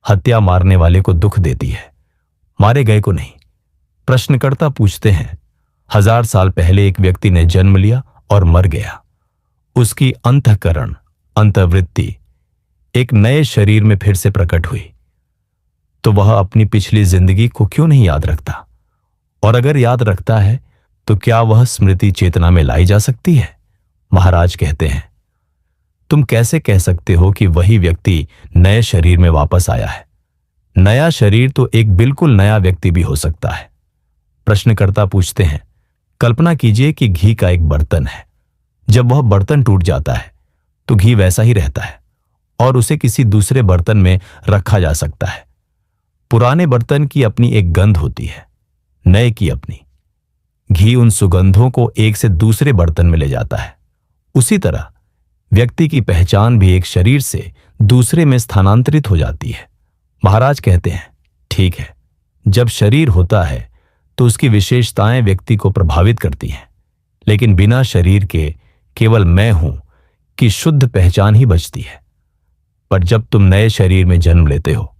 हत्या मारने वाले को दुख देती है, मारे गए को नहीं। प्रश्नकर्ता पूछते हैं, 1000 साल पहले एक व्यक्ति ने जन्म लिया और मर गया। उसकी अंतःकरण, अंतर्वृत्ति एक नए शरीर में फिर से प्रकट हुई, तो वह अपनी पिछली जिंदगी को क्यों नहीं याद रखता? और अगर याद रखता है तो क्या वह स्मृति चेतना में लाई जा सकती है? महाराज कहते हैं, तुम कैसे कह सकते हो कि वही व्यक्ति नए शरीर में वापस आया है? नया शरीर तो एक बिल्कुल नया व्यक्ति भी हो सकता है। प्रश्नकर्ता पूछते हैं, कल्पना कीजिए कि घी का एक बर्तन है। जब वह बर्तन टूट जाता है तो घी वैसा ही रहता है और उसे किसी दूसरे बर्तन में रखा जा सकता है। पुराने बर्तन की अपनी एक गंध होती है, नए की अपनी। घी उन सुगंधों को एक से दूसरे बर्तन में ले जाता है। उसी तरह व्यक्ति की पहचान भी एक शरीर से दूसरे में स्थानांतरित हो जाती है। महाराज कहते हैं, ठीक है, जब शरीर होता है तो उसकी विशेषताएं व्यक्ति को प्रभावित करती हैं, लेकिन बिना शरीर के केवल मैं हूं की शुद्ध पहचान ही बचती है। पर जब तुम नए शरीर में जन्म लेते हो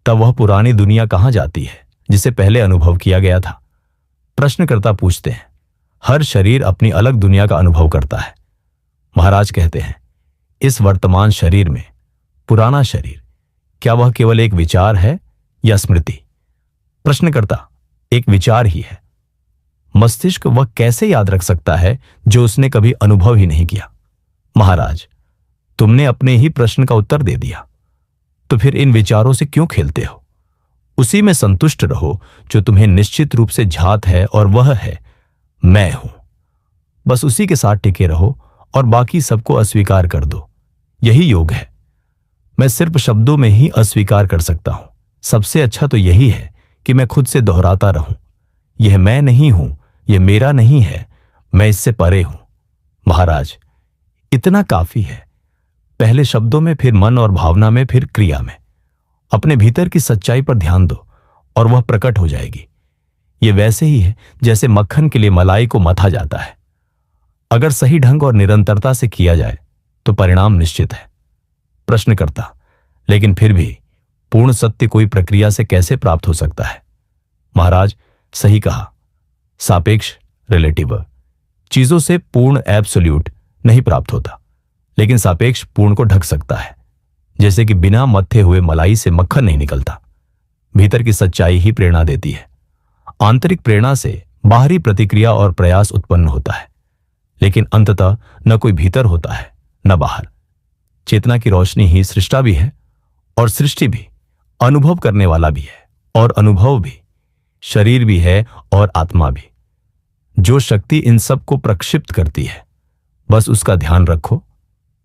तब वह पुरानी दुनिया कहां जाती है जिसे पहले अनुभव किया गया था? प्रश्नकर्ता पूछते हैं, हर शरीर अपनी अलग दुनिया का अनुभव करता है। महाराज कहते हैं, इस वर्तमान शरीर में पुराना शरीर, क्या वह केवल एक विचार है या स्मृति? प्रश्नकर्ता, एक विचार ही है। मस्तिष्क वह कैसे याद रख सकता है जो उसने कभी अनुभव ही नहीं किया? महाराज, तुमने अपने ही प्रश्न का उत्तर दे दिया, तो फिर इन विचारों से क्यों खेलते हो? उसी में संतुष्ट रहो जो तुम्हें निश्चित रूप से झात है, और वह है मैं हूं। बस उसी के साथ टिके रहो और बाकी सबको अस्वीकार कर दो। यही योग है। मैं सिर्फ शब्दों में ही अस्वीकार कर सकता हूं। सबसे अच्छा तो यही है कि मैं खुद से दोहराता रहूं, यह मैं नहीं हूं, यह मेरा नहीं है, मैं इससे परे हूं। महाराज, इतना काफी है। पहले शब्दों में, फिर मन और भावना में, फिर क्रिया में। अपने भीतर की सच्चाई पर ध्यान दो और वह प्रकट हो जाएगी। यह वैसे ही है जैसे मक्खन के लिए मलाई को मथा जाता है। अगर सही ढंग और निरंतरता से किया जाए तो परिणाम निश्चित है। प्रश्नकर्ता, लेकिन फिर भी पूर्ण सत्य कोई प्रक्रिया से कैसे प्राप्त हो सकता है? महाराज, सही कहा, सापेक्ष, रिलेटिव। चीजों से पूर्ण एब्सोल्यूट नहीं प्राप्त होता, लेकिन सापेक्ष पूर्ण को ढक सकता है। जैसे कि बिना मथे हुए मलाई से मक्खन नहीं निकलता। भीतर की सच्चाई ही प्रेरणा देती है। आंतरिक प्रेरणा से बाहरी प्रतिक्रिया और प्रयास उत्पन्न होता है, लेकिन अंततः न कोई भीतर होता है न बाहर। चेतना की रोशनी ही सृष्टा भी है और सृष्टि भी, अनुभव करने वाला भी है और अनुभव भी, शरीर भी है और आत्मा भी। जो शक्ति इन सब को प्रक्षिप्त करती है, बस उसका ध्यान रखो,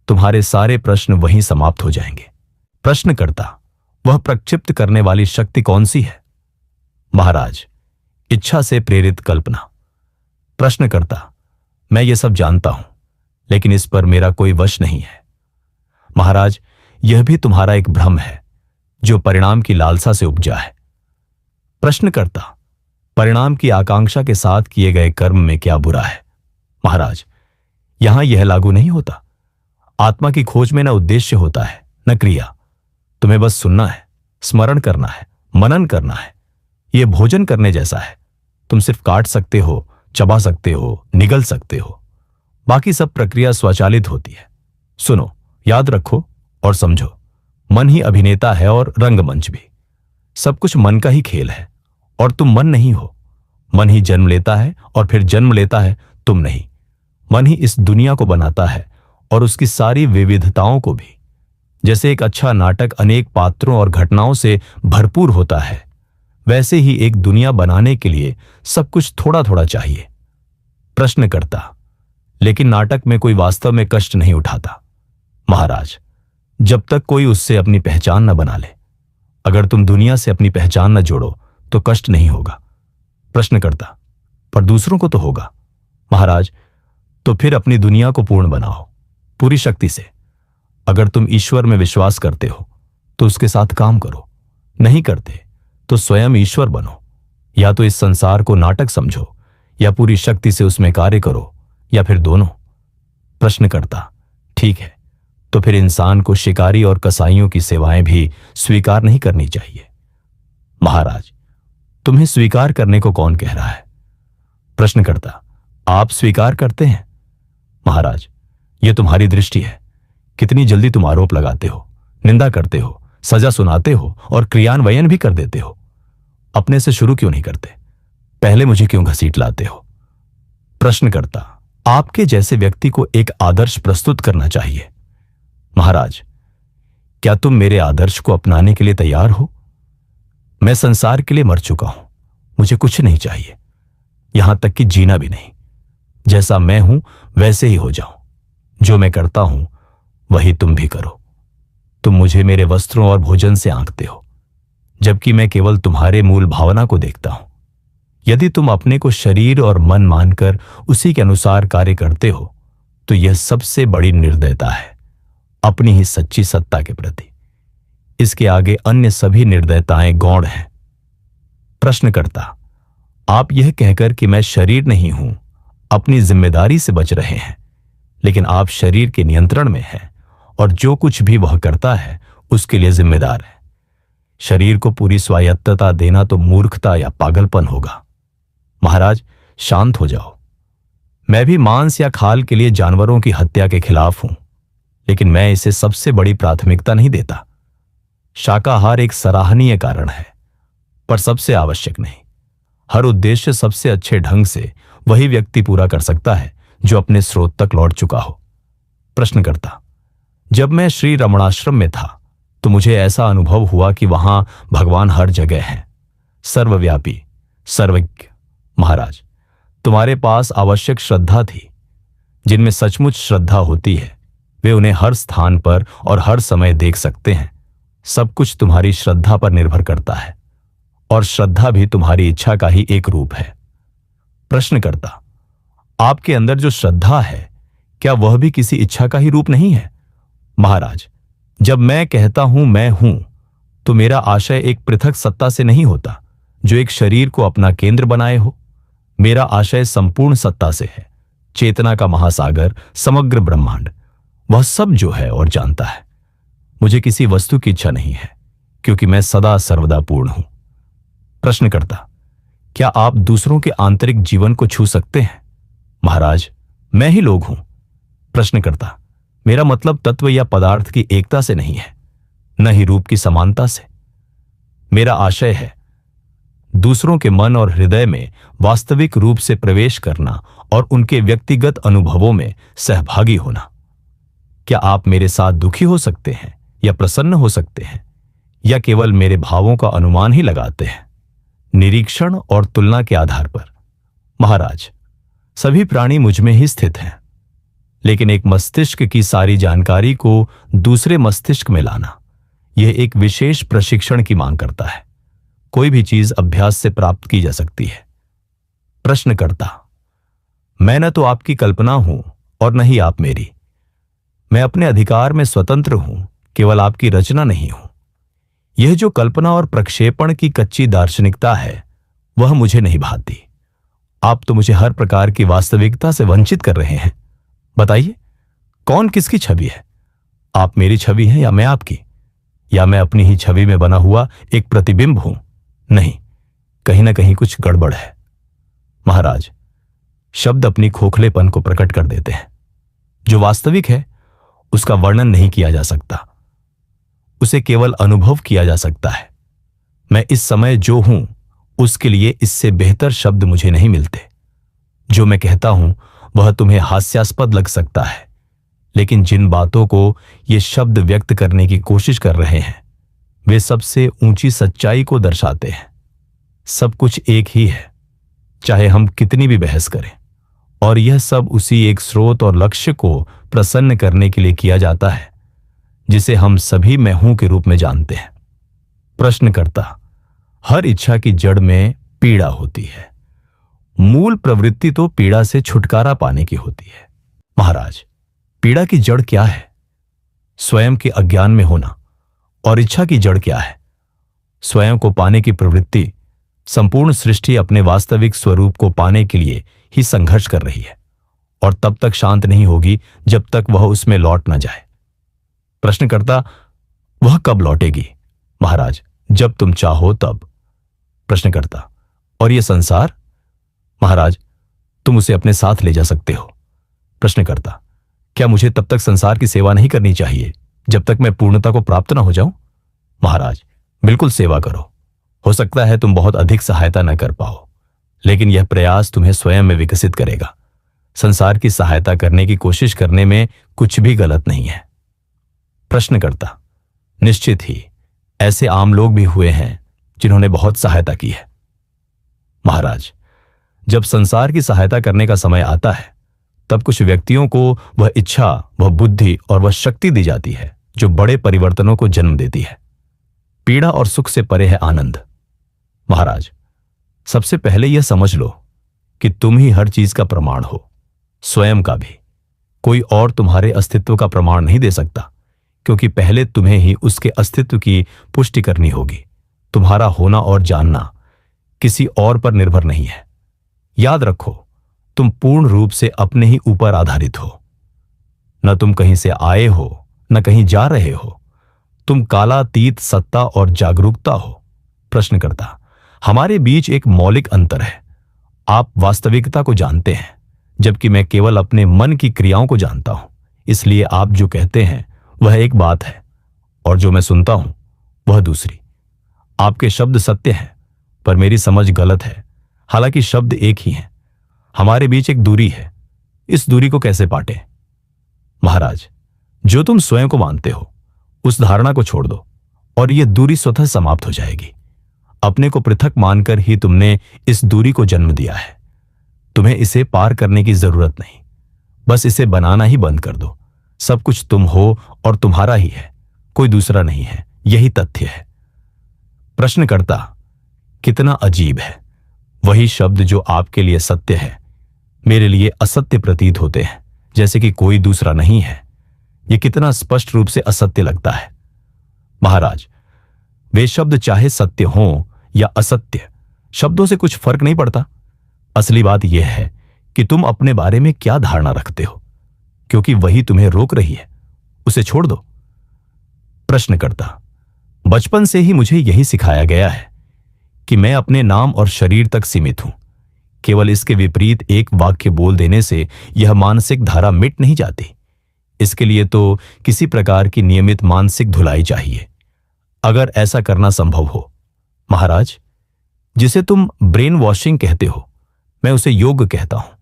तुम्हारे सारे प्रश्न वहीं समाप्त हो जाएंगे। प्रश्नकर्ता, वह प्रक्षिप्त करने वाली शक्ति कौन सी है? महाराज, इच्छा से प्रेरित कल्पना। प्रश्नकर्ता, मैं ये सब जानता हूं, लेकिन इस पर मेरा कोई वश नहीं है। महाराज, यह भी तुम्हारा एक भ्रम है जो परिणाम की लालसा से उपजा है। प्रश्नकर्ता, परिणाम की आकांक्षा के साथ किए गए कर्म में क्या बुरा है? महाराज, यहां यह लागू नहीं होता। आत्मा की खोज में न उद्देश्य होता है न क्रिया। तुम्हें बस सुनना है, स्मरण करना है, मनन करना है। यह भोजन करने जैसा है। तुम सिर्फ काट सकते हो, चबा सकते हो, निगल सकते हो। बाकी सब प्रक्रिया स्वचालित होती है। सुनो, याद रखो और समझो, मन ही अभिनेता है और रंगमंच भी। सब कुछ मन का ही खेल है और तुम मन नहीं हो। मन ही जन्म लेता है और फिर जन्म लेता है, तुम नहीं। मन ही इस दुनिया को बनाता है और उसकी सारी विविधताओं को भी। जैसे एक अच्छा नाटक अनेक पात्रों और घटनाओं से भरपूर होता है, वैसे ही एक दुनिया बनाने के लिए सब कुछ थोड़ा थोड़ा चाहिए। प्रश्नकर्ता, लेकिन नाटक में कोई वास्तव में कष्ट नहीं उठाता। महाराज, जब तक कोई उससे अपनी पहचान न बना ले। अगर तुम दुनिया से अपनी पहचान न जोड़ो तो कष्ट नहीं होगा। प्रश्नकर्ता, पर दूसरों को तो होगा। महाराज, तो फिर अपनी दुनिया को पूर्ण बनाओ, पूरी शक्ति से। अगर तुम ईश्वर में विश्वास करते हो तो उसके साथ काम करो, नहीं करते तो स्वयं ईश्वर बनो। या तो इस संसार को नाटक समझो, या पूरी शक्ति से उसमें कार्य करो, या फिर दोनों। प्रश्नकर्ता, ठीक है, तो फिर इंसान को शिकारी और कसाईयों की सेवाएं भी स्वीकार नहीं करनी चाहिए। महाराज, तुम्हें स्वीकार करने को कौन कह रहा है? प्रश्नकर्ता, आप स्वीकार करते हैं। महाराज, यह तुम्हारी दृष्टि है। कितनी जल्दी तुम आरोप लगाते हो, निंदा करते हो, सजा सुनाते हो और क्रियान्वयन भी कर देते हो। अपने से शुरू क्यों नहीं करते? पहले मुझे क्यों घसीट लाते हो? प्रश्नकर्ता, आपके जैसे व्यक्ति को एक आदर्श प्रस्तुत करना चाहिए। महाराज, क्या तुम मेरे आदर्श को अपनाने के लिए तैयार हो? मैं संसार के लिए मर चुका हूं, मुझे कुछ नहीं चाहिए, यहां तक कि जीना भी नहीं। जैसा मैं हूं वैसे ही हो जाऊं। जो मैं करता हूं वही तुम भी करो। तुम मुझे मेरे वस्त्रों और भोजन से आंकते हो, जबकि मैं केवल तुम्हारे मूल भावना को देखता हूं। यदि तुम अपने को शरीर और मन मानकर उसी के अनुसार कार्य करते हो तो यह सबसे बड़ी निर्दयता है अपनी ही सच्ची सत्ता के प्रति। इसके आगे अन्य सभी निर्दयताएं गौण हैं। प्रश्नकर्ता, आप यह कहकर कि मैं शरीर नहीं हूं अपनी जिम्मेदारी से बच रहे हैं, लेकिन आप शरीर के नियंत्रण में हैं और जो कुछ भी वह करता है उसके लिए जिम्मेदार है। शरीर को पूरी स्वायत्तता देना तो मूर्खता या पागलपन होगा। महाराज, शांत हो जाओ। मैं भी मांस या खाल के लिए जानवरों की हत्या के खिलाफ हूं, लेकिन मैं इसे सबसे बड़ी प्राथमिकता नहीं देता। शाकाहार एक सराहनीय कारण है, पर सबसे आवश्यक नहीं। हर उद्देश्य सबसे अच्छे ढंग से वही व्यक्ति पूरा कर सकता है जो अपने स्रोत तक लौट चुका हो। प्रश्नकर्ता, जब मैं श्री रमणाश्रम में था तो मुझे ऐसा अनुभव हुआ कि वहां भगवान हर जगह हैं, सर्वव्यापी, सर्वज्ञ। महाराज, तुम्हारे पास आवश्यक श्रद्धा थी। जिनमें सचमुच श्रद्धा होती है वे उन्हें हर स्थान पर और हर समय देख सकते हैं। सब कुछ तुम्हारी श्रद्धा पर निर्भर करता है, और श्रद्धा भी तुम्हारी इच्छा का ही एक रूप है। प्रश्नकर्ता, आपके अंदर जो श्रद्धा है क्या वह भी किसी इच्छा का ही रूप नहीं है? महाराज, जब मैं कहता हूं मैं हूं तो मेरा आशय एक पृथक सत्ता से नहीं होता जो एक शरीर को अपना केंद्र बनाए हो। मेरा आशय संपूर्ण सत्ता से है, चेतना का महासागर, समग्र ब्रह्मांड, वह सब जो है और जानता है। मुझे किसी वस्तु की इच्छा नहीं है, क्योंकि मैं सदा सर्वदा पूर्ण हूं। प्रश्नकर्ता, क्या आप दूसरों के आंतरिक जीवन को छू सकते हैं? महाराज, मैं ही लोग हूं। प्रश्नकर्ता, मेरा मतलब तत्व या पदार्थ की एकता से नहीं है, न ही रूप की समानता से। मेरा आशय है दूसरों के मन और हृदय में वास्तविक रूप से प्रवेश करना और उनके व्यक्तिगत अनुभवों में सहभागी होना। क्या आप मेरे साथ दुखी हो सकते हैं या प्रसन्न हो सकते हैं, या केवल मेरे भावों का अनुमान ही लगाते हैं निरीक्षण और तुलना के आधार पर? महाराज, सभी प्राणी मुझ में ही स्थित हैं, लेकिन एक मस्तिष्क की सारी जानकारी को दूसरे मस्तिष्क में लाना यह एक विशेष प्रशिक्षण की मांग करता है। कोई भी चीज अभ्यास से प्राप्त की जा सकती है। प्रश्नकर्ता, मैं न तो आपकी कल्पना हूं और न ही आप मेरी। मैं अपने अधिकार में स्वतंत्र हूं, केवल आपकी रचना नहीं हूं। यह जो कल्पना और प्रक्षेपण की कच्ची दार्शनिकता है वह मुझे नहीं भाती। आप तो मुझे हर प्रकार की वास्तविकता से वंचित कर रहे हैं। बताइए, कौन किसकी छवि है? आप मेरी छवि हैं या मैं आपकी? या मैं अपनी ही छवि में बना हुआ एक प्रतिबिंब हूं? नहीं, कहीं ना कहीं कुछ गड़बड़ है। महाराज, शब्द अपनी खोखलेपन को प्रकट कर देते हैं। जो वास्तविक है उसका वर्णन नहीं किया जा सकता, उसे केवल अनुभव किया जा सकता है। मैं इस समय जो हूं उसके लिए इससे बेहतर शब्द मुझे नहीं मिलते। जो मैं कहता हूं वह तुम्हें हास्यास्पद लग सकता है, लेकिन जिन बातों को ये शब्द व्यक्त करने की कोशिश कर रहे हैं वे सबसे ऊंची सच्चाई को दर्शाते हैं। सब कुछ एक ही है, चाहे हम कितनी भी बहस करें, और यह सब उसी एक स्रोत और लक्ष्य को प्रसन्न करने के लिए किया जाता है जिसे हम सभी मैं हूं के रूप में जानते हैं। प्रश्नकर्ता, हर इच्छा की जड़ में पीड़ा होती है। मूल प्रवृत्ति तो पीड़ा से छुटकारा पाने की होती है। महाराज, पीड़ा की जड़ क्या है? स्वयं के अज्ञान में होना। और इच्छा की जड़ क्या है? स्वयं को पाने की प्रवृत्ति। संपूर्ण सृष्टि अपने वास्तविक स्वरूप को पाने के लिए ही संघर्ष कर रही है, और तब तक शांत नहीं होगी जब तक वह उसमें लौट न जाए। प्रश्नकर्ता, वह कब लौटेगी? महाराज, जब तुम चाहो तब। प्रश्नकर्ता, और यह संसार? महाराज, तुम उसे अपने साथ ले जा सकते हो। प्रश्नकर्ता, क्या मुझे तब तक संसार की सेवा नहीं करनी चाहिए जब तक मैं पूर्णता को प्राप्त न हो जाऊं? महाराज, बिल्कुल सेवा करो। हो सकता है तुम बहुत अधिक सहायता न कर पाओ, लेकिन यह प्रयास तुम्हें स्वयं में विकसित करेगा। संसार की सहायता करने की कोशिश करने में कुछ भी गलत नहीं है। प्रश्नकर्ता, निश्चित ही ऐसे आम लोग भी हुए हैं जिन्होंने बहुत सहायता की है। महाराज, जब संसार की सहायता करने का समय आता है तब कुछ व्यक्तियों को वह इच्छा, वह बुद्धि और वह शक्ति दी जाती है जो बड़े परिवर्तनों को जन्म देती है। पीड़ा और सुख से परे है आनंद। महाराज, सबसे पहले यह समझ लो कि तुम ही हर चीज का प्रमाण हो, स्वयं का भी। कोई और तुम्हारे अस्तित्व का प्रमाण नहीं दे सकता, क्योंकि पहले तुम्हें ही उसके अस्तित्व की पुष्टि करनी होगी। तुम्हारा होना और जानना किसी और पर निर्भर नहीं है। याद रखो, तुम पूर्ण रूप से अपने ही ऊपर आधारित हो। न तुम कहीं से आए हो, न कहीं जा रहे हो। तुम कालातीत सत्ता और जागरूकता हो। प्रश्नकर्ता, हमारे बीच एक मौलिक अंतर है। आप वास्तविकता को जानते हैं, जबकि मैं केवल अपने मन की क्रियाओं को जानता हूं। इसलिए आप जो कहते हैं वह एक बात है और जो मैं सुनता हूं वह दूसरी। आपके शब्द सत्य हैं, पर मेरी समझ गलत है। हालांकि शब्द एक ही हैं। हमारे बीच एक दूरी है। इस दूरी को कैसे पाटें? महाराज, जो तुम स्वयं को मानते हो उस धारणा को छोड़ दो और यह दूरी स्वतः समाप्त हो जाएगी। अपने को पृथक मानकर ही तुमने इस दूरी को जन्म दिया है। तुम्हें इसे पार करने की जरूरत नहीं, बस इसे बनाना ही बंद कर दो। सब कुछ तुम हो और तुम्हारा ही है, कोई दूसरा नहीं है। यही तथ्य है। प्रश्नकर्ता, कितना अजीब है। वही शब्द जो आपके लिए सत्य है मेरे लिए असत्य प्रतीत होते हैं, जैसे कि कोई दूसरा नहीं है। यह कितना स्पष्ट रूप से असत्य लगता है। महाराज, वे शब्द चाहे सत्य हों या असत्य, शब्दों से कुछ फर्क नहीं पड़ता। असली बात यह है कि तुम अपने बारे में क्या धारणा रखते हो, क्योंकि वही तुम्हें रोक रही है। उसे छोड़ दो। प्रश्नकर्ता, बचपन से ही मुझे यही सिखाया गया है कि मैं अपने नाम और शरीर तक सीमित हूं। केवल इसके विपरीत एक वाक्य बोल देने से यह मानसिक धारा मिट नहीं जाती। इसके लिए तो किसी प्रकार की नियमित मानसिक धुलाई चाहिए, अगर ऐसा करना संभव हो। महाराज, जिसे तुम ब्रेन वॉशिंग कहते हो, मैं उसे योग कहता हूं।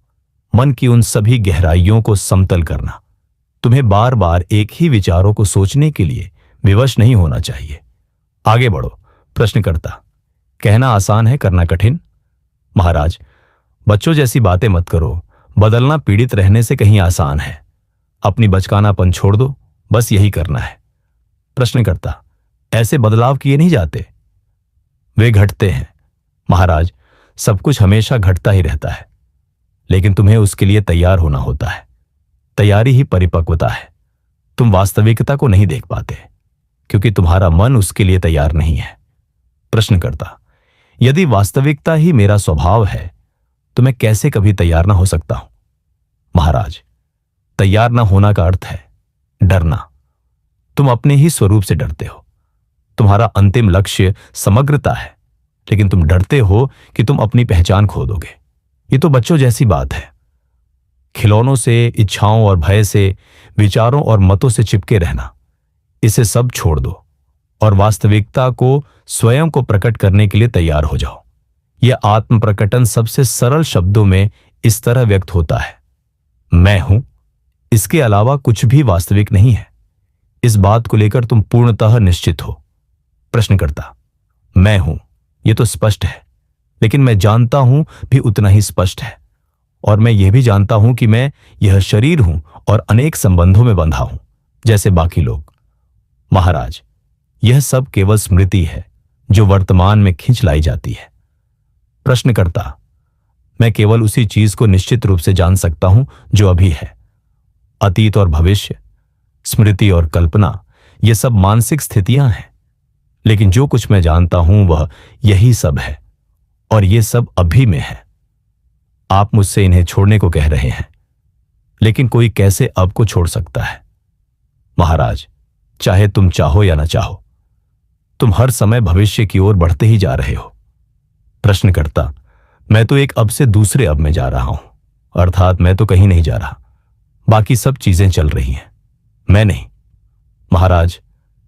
मन की उन सभी गहराइयों को समतल करना। तुम्हें बार बार एक ही विचारों को सोचने के लिए विवश नहीं होना चाहिए। आगे बढ़ो। प्रश्नकर्ता, कहना आसान है, करना कठिन। महाराज, बच्चों जैसी बातें मत करो। बदलना पीड़ित रहने से कहीं आसान है। अपनी बचकानापन छोड़ दो, बस यही करना है। प्रश्नकर्ता, ऐसे बदलाव किए नहीं जाते, वे घटते हैं। महाराज, सब कुछ हमेशा घटता ही रहता है, लेकिन तुम्हें उसके लिए तैयार होना होता है। तैयारी ही परिपक्वता है। तुम वास्तविकता को नहीं देख पाते क्योंकि तुम्हारा मन उसके लिए तैयार नहीं है। प्रश्नकर्ता, यदि वास्तविकता ही मेरा स्वभाव है तो मैं कैसे कभी तैयार ना हो सकता हूं? महाराज, तैयार ना होना का अर्थ है डरना। तुम अपने ही स्वरूप से डरते हो। तुम्हारा अंतिम लक्ष्य समग्रता है, लेकिन तुम डरते हो कि तुम अपनी पहचान खो दोगे। ये तो बच्चों जैसी बात है। खिलौनों से, इच्छाओं और भय से, विचारों और मतों से चिपके रहना, इसे सब छोड़ दो और वास्तविकता को, स्वयं को प्रकट करने के लिए तैयार हो जाओ। यह आत्म प्रकटन सबसे सरल शब्दों में इस तरह व्यक्त होता है, मैं हूं। इसके अलावा कुछ भी वास्तविक नहीं है। इस बात को लेकर तुम पूर्णतः निश्चित हो। प्रश्नकर्ता, मैं हूं, यह तो स्पष्ट है, लेकिन मैं जानता हूं भी उतना ही स्पष्ट है। और मैं यह भी जानता हूं कि मैं यह शरीर हूं और अनेक संबंधों में बंधा हूं, जैसे बाकी लोग। महाराज, यह सब केवल स्मृति है जो वर्तमान में खींच लाई जाती है। प्रश्नकर्ता, मैं केवल उसी चीज को निश्चित रूप से जान सकता हूं जो अभी है। अतीत और भविष्य, स्मृति और कल्पना, ये सब मानसिक स्थितियां हैं, लेकिन जो कुछ मैं जानता हूं वह यही सब है और ये सब अभी में है। आप मुझसे इन्हें छोड़ने को कह रहे हैं, लेकिन कोई कैसे अब को छोड़ सकता है? महाराज, चाहे तुम चाहो या ना चाहो, तुम हर समय भविष्य की ओर बढ़ते ही जा रहे हो। प्रश्नकर्ता, मैं तो एक अब से दूसरे अब में जा रहा हूं, अर्थात मैं तो कहीं नहीं जा रहा, बाकी सब चीजें चल रही हैं, मैं नहीं। महाराज,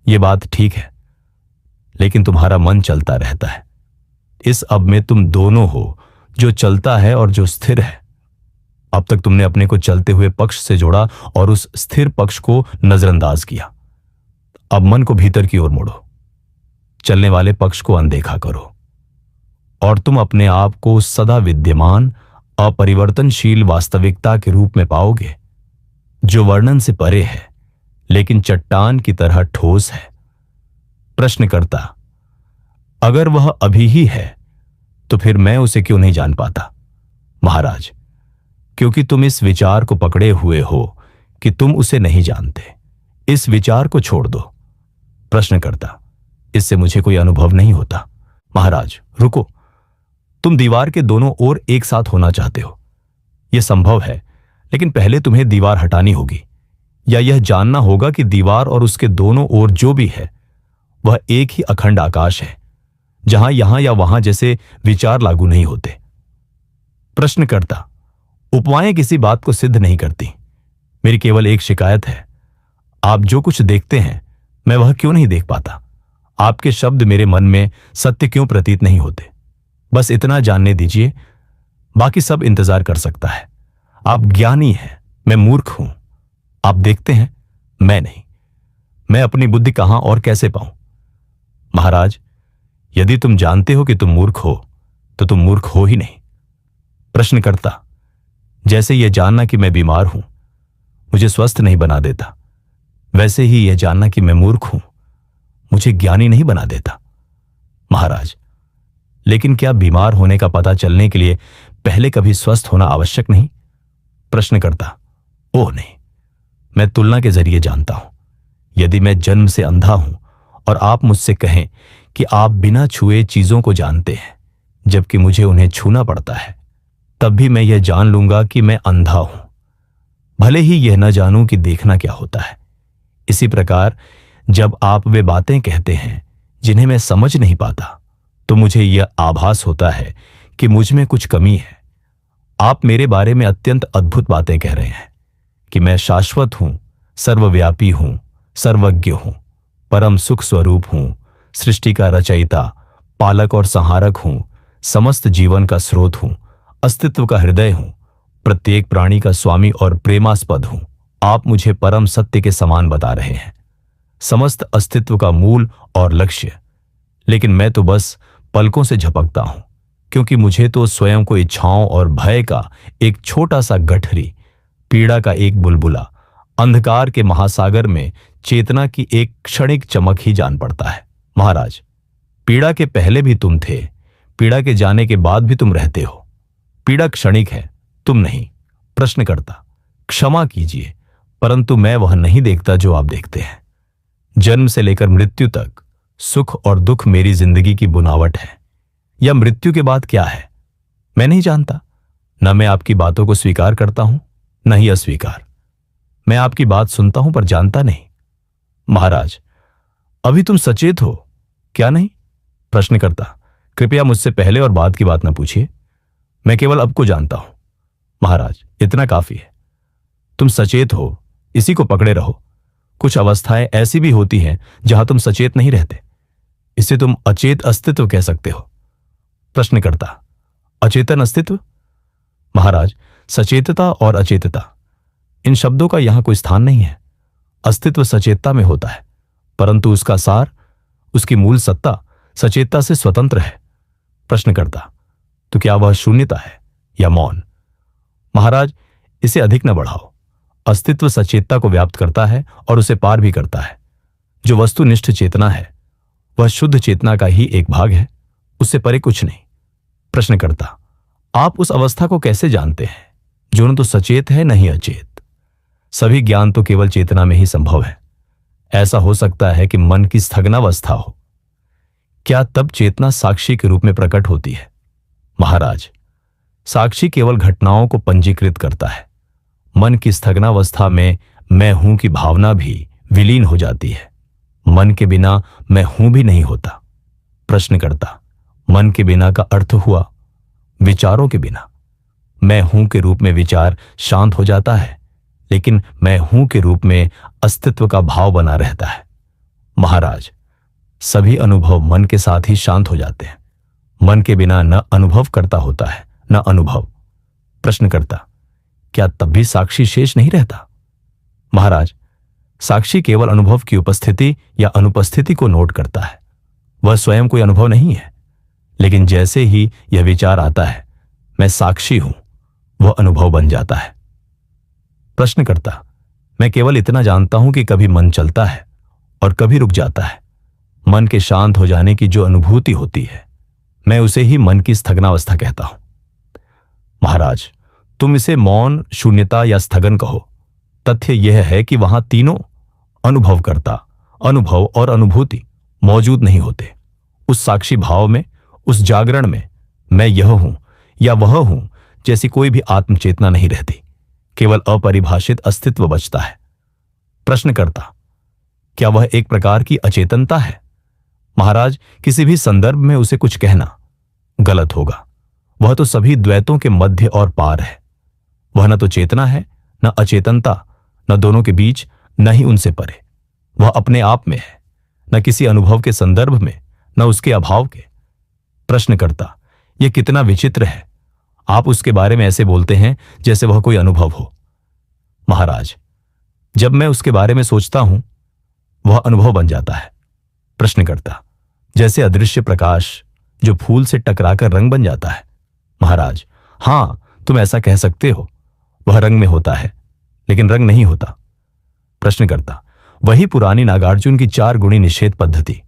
ये बात ठीक है, लेकिन तुम्हारा मन चलता रहता है। इस अब में तुम दोनों हो, जो चलता है और जो स्थिर है। अब तक तुमने अपने को चलते हुए पक्ष से जोड़ा और उस स्थिर पक्ष को नजरअंदाज किया। अब मन को भीतर की ओर मोड़ो, चलने वाले पक्ष को अनदेखा करो और तुम अपने आप को सदा विद्यमान, अपरिवर्तनशील वास्तविकता के रूप में पाओगे, जो वर्णन से परे है लेकिन चट्टान की तरह ठोस है। प्रश्नकर्ता, अगर वह अभी ही है तो फिर मैं उसे क्यों नहीं जान पाता? महाराज, क्योंकि तुम इस विचार को पकड़े हुए हो कि तुम उसे नहीं जानते। इस विचार को छोड़ दो। प्रश्नकर्ता, इससे मुझे कोई अनुभव नहीं होता। महाराज, रुको, तुम दीवार के दोनों ओर एक साथ होना चाहते हो। यह संभव है, लेकिन पहले तुम्हें दीवार हटानी होगी, या यह जानना होगा कि दीवार और उसके दोनों ओर जो भी है वह एक ही अखंड आकाश है, जहां यहां या वहां जैसे विचार लागू नहीं होते। प्रश्नकर्ता, उपमाएं किसी बात को सिद्ध नहीं करती। मेरी केवल एक शिकायत है, आप जो कुछ देखते हैं मैं वह क्यों नहीं देख पाता? आपके शब्द मेरे मन में सत्य क्यों प्रतीत नहीं होते? बस इतना जानने दीजिए, बाकी सब इंतजार कर सकता है। आप ज्ञानी हैं, मैं मूर्ख हूं। आप देखते हैं, मैं नहीं। मैं अपनी बुद्धि कहां और कैसे पाऊं? महाराज, यदि तुम जानते हो कि तुम मूर्ख हो तो तुम मूर्ख हो ही नहीं। प्रश्नकर्ता, जैसे यह जानना कि मैं बीमार हूं मुझे स्वस्थ नहीं बना देता, वैसे ही यह जानना कि मैं मूर्ख हूं मुझे ज्ञानी नहीं बना देता। महाराज, लेकिन क्या बीमार होने का पता चलने के लिए पहले कभी स्वस्थ होना आवश्यक नहीं? प्रश्नकर्ता, ओह नहीं, मैं तुलना के जरिए जानता हूं। यदि मैं जन्म से अंधा हूं और आप मुझसे कहें कि आप बिना छुए चीजों को जानते हैं जबकि मुझे उन्हें छूना पड़ता है, तब भी मैं यह जान लूंगा कि मैं अंधा हूं, भले ही यह न जानूं कि देखना क्या होता है। इसी प्रकार जब आप वे बातें कहते हैं जिन्हें मैं समझ नहीं पाता, तो मुझे यह आभास होता है कि मुझ में कुछ कमी है। आप मेरे बारे में अत्यंत अद्भुत बातें कह रहे हैं कि मैं शाश्वत हूं, सर्वव्यापी हूं, सर्वज्ञ हूं, परम सुख स्वरूप हूं, सृष्टि का रचयिता, पालक और संहारक हूं, समस्त जीवन का स्रोत हूं, अस्तित्व का हृदय हूं, प्रत्येक प्राणी का स्वामी और प्रेमास्पद हूं। आप मुझे परम सत्य के समान बता रहे हैं, समस्त अस्तित्व का मूल और लक्ष्य, लेकिन मैं तो बस पलकों से झपकता हूं, क्योंकि मुझे तो स्वयं को इच्छाओं और भय का एक छोटा सा गठरी, पीड़ा का एक बुलबुला, अंधकार के महासागर में चेतना की एक क्षणिक चमक ही जान पड़ता है। महाराज, पीड़ा के पहले भी तुम थे, पीड़ा के जाने के बाद भी तुम रहते हो। पीड़ा क्षणिक है, तुम नहीं। प्रश्नकर्ता, क्षमा कीजिए, परंतु मैं वह नहीं देखता जो आप देखते हैं। जन्म से लेकर मृत्यु तक सुख और दुख मेरी जिंदगी की बुनावट है। या मृत्यु के बाद क्या है मैं नहीं जानता। न मैं आपकी बातों को स्वीकार करता हूं, न ही अस्वीकार। मैं आपकी बात सुनता हूं पर जानता नहीं। महाराज, अभी तुम सचेत हो क्या नहीं? प्रश्नकर्ता, कृपया मुझसे पहले और बाद की बात न पूछिए, मैं केवल अब को जानता हूं। महाराज, इतना काफी है। तुम सचेत हो, इसी को पकड़े रहो। कुछ अवस्थाएं ऐसी भी होती हैं जहां तुम सचेत नहीं रहते, इसे तुम अचेत अस्तित्व कह सकते हो। प्रश्नकर्ता, अचेतन अस्तित्व? महाराज, सचेतता और अचेतता, इन शब्दों का यहां कोई स्थान नहीं है। अस्तित्व सचेतता में होता है, परंतु उसका सार, उसकी मूल सत्ता सचेतता से स्वतंत्र है। प्रश्नकर्ता, तो क्या वह शून्यता है या मौन? महाराज, इसे अधिक न बढ़ाओ। अस्तित्व सचेतता को व्याप्त करता है और उसे पार भी करता है। जो वस्तुनिष्ठ चेतना है वह शुद्ध चेतना का ही एक भाग है, उससे परे कुछ नहीं। प्रश्नकर्ता, आप उस अवस्था को कैसे जानते हैं जो न तो सचेत है न ही अचेत? सभी ज्ञान तो केवल चेतना में ही संभव है। ऐसा हो सकता है कि मन की स्थगनावस्था हो, क्या तब चेतना साक्षी के रूप में प्रकट होती है? महाराज, साक्षी केवल घटनाओं को पंजीकृत करता है। मन की स्थगनावस्था में मैं हूं की भावना भी विलीन हो जाती है। मन के बिना मैं हूं भी नहीं होता। प्रश्नकर्ता, मन के बिना का अर्थ हुआ विचारों के बिना। मैं हूं के रूप में विचार शांत हो जाता है, लेकिन मैं हूं के रूप में अस्तित्व का भाव बना रहता है। महाराज, सभी अनुभव मन के साथ ही शांत हो जाते हैं। मन के बिना न अनुभव करता होता है न अनुभव। प्रश्नकर्ता, क्या तब भी साक्षी शेष नहीं रहता? महाराज, साक्षी केवल अनुभव की उपस्थिति या अनुपस्थिति को नोट करता है। वह स्वयं कोई अनुभव नहीं है। लेकिन जैसे ही यह विचार आता है, मैं साक्षी हूं, वह अनुभव बन जाता है। प्रश्नकर्ता, मैं केवल इतना जानता हूं कि कभी मन चलता है और कभी रुक जाता है। मन के शांत हो जाने की जो अनुभूति होती है, मैं उसे ही मन की स्थगनावस्था कहता हूं। महाराज, तुम इसे मौन, शून्यता या स्थगन कहो। तथ्य यह है कि वहां तीनों अनुभवकर्ता, अनुभव और अनुभूति मौजूद नहीं होते। उस साक्षी भाव में, उस जागरण में मैं यह हूं या वह हूं जैसी कोई भी आत्मचेतना नहीं रहती। केवल अपरिभाषित अस्तित्व बचता है। प्रश्नकर्ता, क्या वह एक प्रकार की अचेतनता है? महाराज, किसी भी संदर्भ में उसे कुछ कहना गलत होगा। वह तो सभी द्वैतों के मध्य और पार है। वह न तो चेतना है, न अचेतनता, न दोनों के बीच, न ही उनसे परे। वह अपने आप में है, न किसी अनुभव के संदर्भ में, न उसके अभाव के। प्रश्नकर्ता, यह कितना विचित्र है। आप उसके बारे में ऐसे बोलते हैं जैसे वह कोई अनुभव हो। महाराज, जब मैं उसके बारे में सोचता हूं, वह अनुभव बन जाता है। प्रश्नकर्ता, जैसे अदृश्य प्रकाश जो फूल से टकराकर रंग बन जाता है। महाराज, हां, तुम ऐसा कह सकते हो। वह रंग में होता है, लेकिन रंग नहीं होता। प्रश्नकर्ता, वही पुरानी नागार्जुन की 4 गुणी निषेध पद्धति।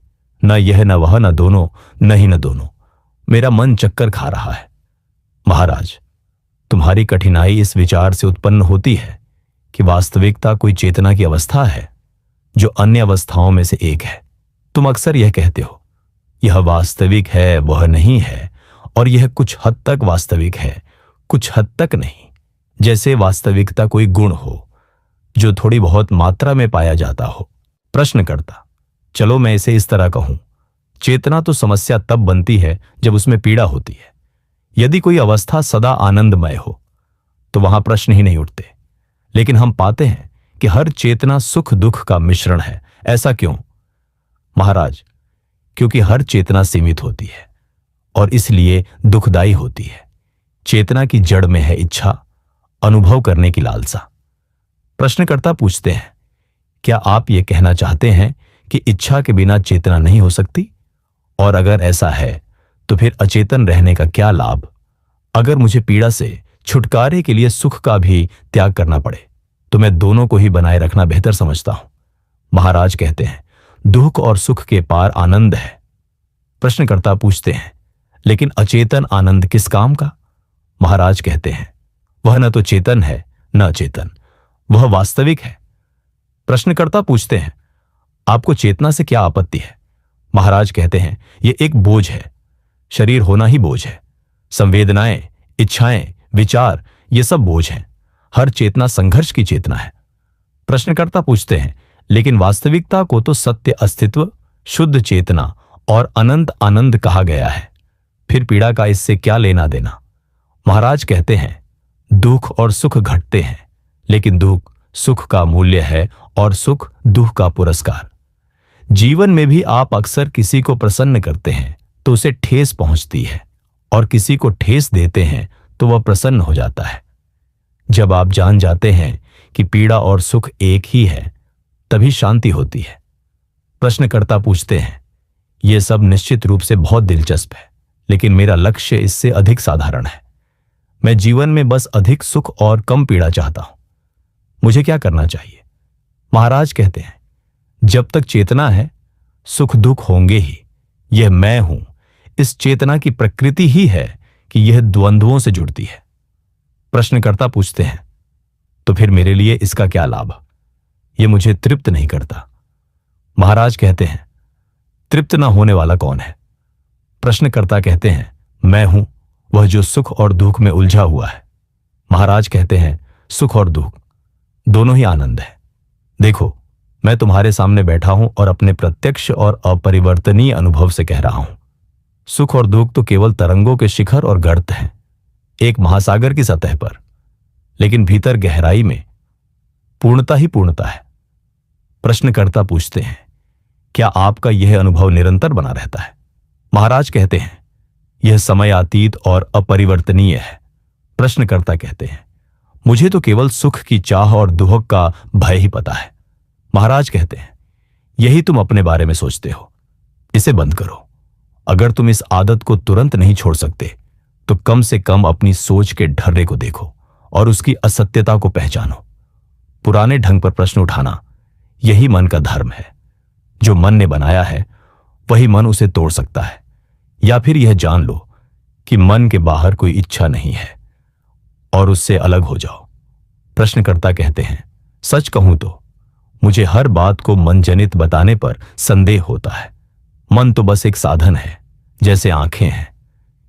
न यह न वह, न दोनों, न ही न दोनों। मेरा मन चक्कर खा रहा है। महाराज, तुम्हारी कठिनाई इस विचार से उत्पन्न होती है कि वास्तविकता कोई चेतना की अवस्था है जो अन्य अवस्थाओं में से एक है। तुम अक्सर यह कहते हो, यह वास्तविक है, वह नहीं है, और यह कुछ हद तक वास्तविक है, कुछ हद तक नहीं। जैसे वास्तविकता कोई गुण हो जो थोड़ी बहुत मात्रा में पाया जाता हो। प्रश्नकर्ता, चलो मैं इसे इस तरह कहूं, चेतना तो समस्या तब बनती है जब उसमें पीड़ा होती है। यदि कोई अवस्था सदा आनंदमय हो तो वहां प्रश्न ही नहीं उठते। लेकिन हम पाते हैं कि हर चेतना सुख दुख का मिश्रण है। ऐसा क्यों? महाराज, क्योंकि हर चेतना सीमित होती है और इसलिए दुखदायी होती है। चेतना की जड़ में है इच्छा, अनुभव करने की लालसा। प्रश्नकर्ता पूछते हैं, क्या आप यह कहना चाहते हैं कि इच्छा के बिना चेतना नहीं हो सकती? और अगर ऐसा है तो फिर अचेतन रहने का क्या लाभ? अगर मुझे पीड़ा से छुटकारे के लिए सुख का भी त्याग करना पड़े तो मैं दोनों को ही बनाए रखना बेहतर समझता हूं। महाराज कहते हैं, दुख और सुख के पार आनंद है। प्रश्नकर्ता पूछते हैं, लेकिन अचेतन आनंद किस काम का? महाराज कहते हैं, वह न तो चेतन है न अचेतन, वह वास्तविक है। प्रश्नकर्ता पूछते हैं, आपको चेतना से क्या आपत्ति है? महाराज कहते हैं, यह एक बोझ है। शरीर होना ही बोझ है। संवेदनाएं, इच्छाएं, विचार, ये सब बोझ हैं। हर चेतना संघर्ष की चेतना है। प्रश्नकर्ता पूछते हैं, लेकिन वास्तविकता को तो सत्य अस्तित्व, शुद्ध चेतना और अनंत आनंद कहा गया है। फिर पीड़ा का इससे क्या लेना देना? महाराज कहते हैं, दुख और सुख घटते हैं, लेकिन दुख सुख का मूल्य है और सुख दुख का पुरस्कार। जीवन में भी आप अक्सर किसी को प्रसन्न करते हैं तो उसे ठेस पहुंचती है, और किसी को ठेस देते हैं तो वह प्रसन्न हो जाता है। जब आप जान जाते हैं कि पीड़ा और सुख एक ही है, तभी शांति होती है। प्रश्नकर्ता पूछते हैं, यह सब निश्चित रूप से बहुत दिलचस्प है, लेकिन मेरा लक्ष्य इससे अधिक साधारण है। मैं जीवन में बस अधिक सुख और कम पीड़ा चाहता हूं। मुझे क्या करना चाहिए? महाराज कहते हैं, जब तक चेतना है सुख दुख होंगे ही। यह मैं हूं, इस चेतना की प्रकृति ही है कि यह द्वंद्वों से जुड़ती है। प्रश्नकर्ता पूछते हैं, तो फिर मेरे लिए इसका क्या लाभ? यह मुझे तृप्त नहीं करता। महाराज कहते हैं, तृप्त न होने वाला कौन है? प्रश्नकर्ता कहते हैं, मैं हूं, वह जो सुख और दुख में उलझा हुआ है। महाराज कहते हैं, सुख और दुख दोनों ही आनंद है। देखो, मैं तुम्हारे सामने बैठा हूं और अपने प्रत्यक्ष और अपरिवर्तनीय अनुभव से कह रहा हूं। सुख और दुख तो केवल तरंगों के शिखर और गर्त हैं, एक महासागर की सतह पर, लेकिन भीतर गहराई में पूर्णता ही पूर्णता है। प्रश्नकर्ता पूछते हैं, क्या आपका यह अनुभव निरंतर बना रहता है? महाराज कहते हैं, यह समयातीत और अपरिवर्तनीय है। प्रश्नकर्ता कहते हैं, मुझे तो केवल सुख की चाह और दुख का भय ही पता है। महाराज कहते हैं, यही तुम अपने बारे में सोचते हो, इसे बंद करो। अगर तुम इस आदत को तुरंत नहीं छोड़ सकते तो कम से कम अपनी सोच के ढर्रे को देखो और उसकी असत्यता को पहचानो। पुराने ढंग पर प्रश्न उठाना यही मन का धर्म है। जो मन ने बनाया है वही मन उसे तोड़ सकता है। या फिर यह जान लो कि मन के बाहर कोई इच्छा नहीं है और उससे अलग हो जाओ। प्रश्नकर्ता कहते हैं, सच कहूं तो मुझे हर बात को मनजनित बताने पर संदेह होता है। मन तो बस एक साधन है, जैसे आंखें हैं।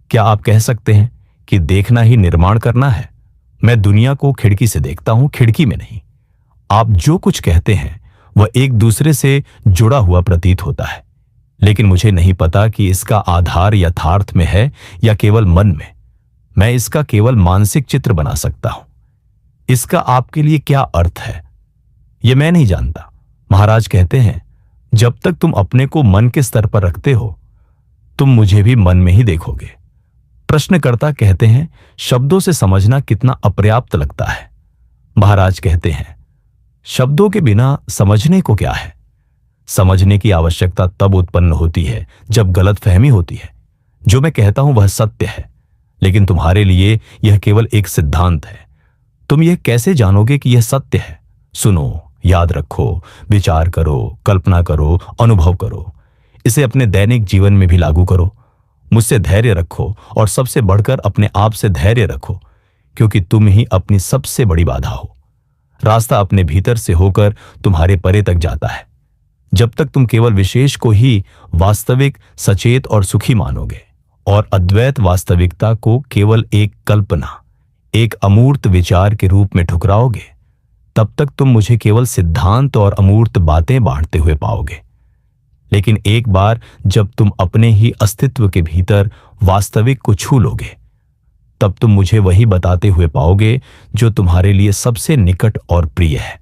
क्या आप कह सकते हैं कि देखना ही निर्माण करना है? मैं दुनिया को खिड़की से देखता हूं, खिड़की में नहीं। आप जो कुछ कहते हैं वह एक दूसरे से जुड़ा हुआ प्रतीत होता है, लेकिन मुझे नहीं पता कि इसका आधार यथार्थ में है या केवल मन में। मैं इसका केवल मानसिक चित्र बना सकता हूं। इसका आपके लिए क्या अर्थ है, यह मैं नहीं जानता। महाराज कहते हैं, जब तक तुम अपने को मन के स्तर पर रखते हो तुम मुझे भी मन में ही देखोगे। प्रश्नकर्ता कहते हैं, शब्दों से समझना कितना अपर्याप्त लगता है। महाराज कहते हैं, शब्दों के बिना समझने को क्या है? समझने की आवश्यकता तब उत्पन्न होती है जब गलतफहमी होती है। जो मैं कहता हूं वह सत्य है, लेकिन तुम्हारे लिए यह केवल एक सिद्धांत है। तुम यह कैसे जानोगे कि यह सत्य है? सुनो, याद रखो, विचार करो, कल्पना करो, अनुभव करो। इसे अपने दैनिक जीवन में भी लागू करो। मुझसे धैर्य रखो और सबसे बढ़कर अपने आप से धैर्य रखो, क्योंकि तुम ही अपनी सबसे बड़ी बाधा हो। रास्ता अपने भीतर से होकर तुम्हारे परे तक जाता है। जब तक तुम केवल विशेष को ही वास्तविक, सचेत और सुखी मानोगे और अद्वैत वास्तविकता को केवल एक कल्पना, एक अमूर्त विचार के रूप में ठुकराओगे, तब तक तुम मुझे केवल सिद्धांत और अमूर्त बातें बांटते हुए पाओगे। लेकिन एक बार जब तुम अपने ही अस्तित्व के भीतर वास्तविक को छू लोगे, तब तुम मुझे वही बताते हुए पाओगे जो तुम्हारे लिए सबसे निकट और प्रिय है।